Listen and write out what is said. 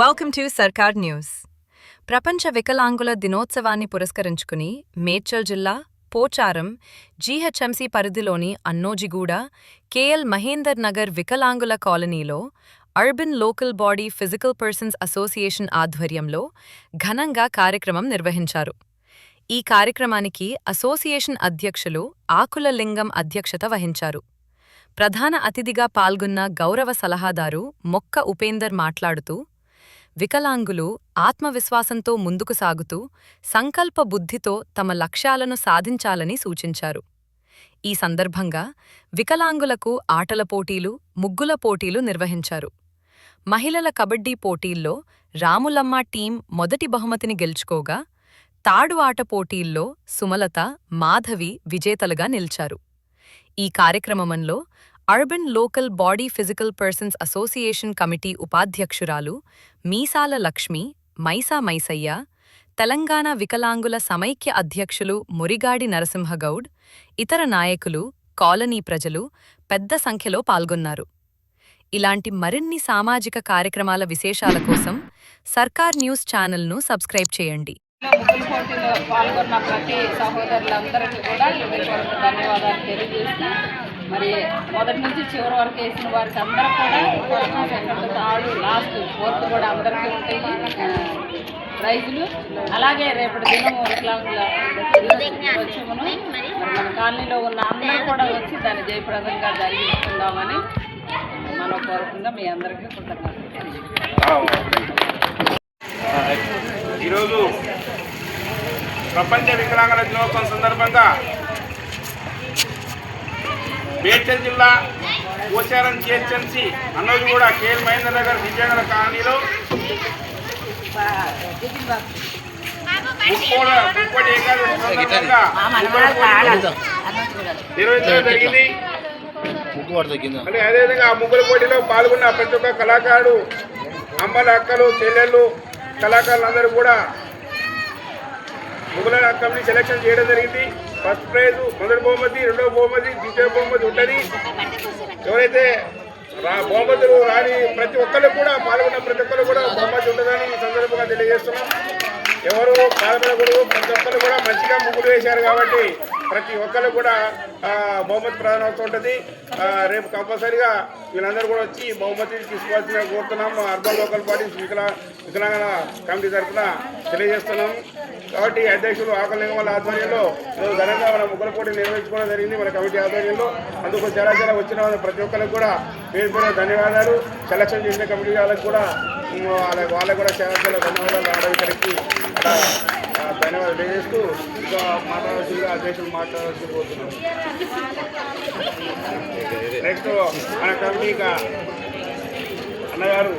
Welcome to సర్కార్ news. ప్రపంచ వికలాంగుల దినోత్సవాన్ని పురస్కరించుకుని మేడ్చల్ జిల్లా పోచారం జీహెచ్ఎంసీ పరిధిలోని అన్నోజిగూడ కేఎల్ మహేందర్ నగర్ వికలాంగుల కాలనీలో urban local body physical persons association ఆధ్వర్యంలో ఘనంగా కార్యక్రమం నిర్వహించారు. ఈ కార్యక్రమానికి అసోసియేషన్ అధ్యక్షులు ఆకుల లింగం అధ్యక్షత వహించారు. ప్రధాన అతిథిగా పాల్గొన్న గౌరవ సలహాదారు మొక్క ఉపేందర్ మాట్లాడుతూ, వికలాంగులు ఆత్మవిశ్వాసంతో ముందుకు సాగుతూ సంకల్ప బుద్ధితో తమ లక్ష్యాలను సాధించాలని సూచించారు. ఈ సందర్భంగా వికలాంగులకు ఆటల పోటీలు, ముగ్గుల పోటీలు నిర్వహించారు. మహిళల కబడ్డీ పోటీల్లో రాములమ్మ టీం మొదటి బహుమతిని గెలుచుకోగా, తాడు ఆట పోటీల్లో సుమలత, మాధవి విజేతలుగా నిలిచారు. ఈ కార్యక్రమంలో urban local body physical persons association committee ఉపాధ్యక్షురాలు మీసాల లక్ష్మి, మైసా మైసయ్య, తెలంగాణ వికలాంగుల సమైక్య అధ్యక్షులు మురిగాడి నరసింహగౌడ్, ఇతర నాయకులు, కాలనీ ప్రజలు పెద్ద సంఖ్యలో పాల్గొన్నారు. ఇలాంటి మరిన్ని సామాజిక కార్యక్రమాల విశేషాల కోసం సర్కార్ న్యూస్ ఛానల్ను సబ్స్క్రైబ్ చేయండి. ముగ్గుల పోటీలో పాల్గొన్న ప్రతి సహోదరులందరికీ కూడా ధన్యవాదాలు తెలియజేస్తూ, మరి మొదటి నుంచి చివరి వరకు వేసిన వారికి అందరూ కూడా సెకండ్ థర్డ్ లాస్ట్ ఫోర్త్ కూడా అందరికీ ఉంటాయి ప్రైజులు. అలాగే రేపటి దినం వికలాంగుల దినోత్సవమును మన కాలనీలో ఉన్న అందరూ కూడా వచ్చి దాన్ని జయప్రదంగా జరిగిస్తుందామని మనపూర్వకంగా మీ అందరికీ కృతజ్ఞతలు. ఈరోజు ప్రపంచ వికలాంగుల దినోత్సవం సందర్భంగా మేడ్చల్ జిల్లా పోచారం జీహెచ్ఎంసీ అన్నోజిగూడ కేఎల్ మహేందర్ నగర్ దివ్యాంగుల కాలనీలో ముక్కోటి ఏకాదశి సందర్భంగా నిర్వహించడం జరిగింది. అదేవిధంగా ఆ ముగ్గుల పోటీలో పాల్గొన్న ప్రతి ఒక్క కళాకారుడు, అమ్మల అక్కలు, చెల్లెళ్ళు, కళాకారులందరూ కూడా ముగ్గుల కమిటీ సెలెక్షన్ చేయడం జరిగింది. ఫస్ట్ ప్రైజ్ మొదటి బహుమతి, రెండవ బహుమతి, ద్వితీయ బహుమతి ఉంటుంది. ఎవరైతే బహుమతులు రాని ప్రతి ఒక్కరు కూడా పాల్గొన్న ప్రతి ఒక్కరు కూడా బహుమతి ఉంటుందని ఈ సందర్భంగా తెలియజేస్తున్నాం. ఎవరు బాధపడకూడదు, ప్రతి ఒక్కరు కూడా మంచిగా ముగ్గులు వేశారు కాబట్టి ప్రతి ఒక్కరు కూడా బహుమతి ప్రదానం అవుతూ ఉంటుంది. రేపు కంపల్సరీగా వీళ్ళందరూ కూడా వచ్చి బహుమతి తీసుకోవాల్సిన కోరుతున్నాం. అర్బన్ లోకల్ బాడీ వికలాంగుల కమిటీ తరఫున తెలియజేస్తున్నాం. కాబట్టి అధ్యక్షులు ఆకలింగం వాళ్ళ ఆధ్వర్యంలో ఘనంగా మన ముగ్గుల పోటీ నిర్వహించుకోవడం జరిగింది మన కమిటీ ఆధ్వర్యంలో. అందుకు చాలా వచ్చిన ప్రతి ఒక్కరికి కూడా పేరు ధన్యవాదాలు. సెలక్షన్ చేసిన కమిటీ వాళ్ళకి కూడా వాళ్ళకు కూడా చాలా ధన్యవాదాలు. ఆడవికరికి ధన్యవాదాలు తెలియజేస్తూ ఇంకా మాట్లాడాల్సిందిగా అధ్యక్షులు మాట్లాడాల్సి కోరుతున్నాం. నెక్స్ట్ మన కమిటీ అన్నగారు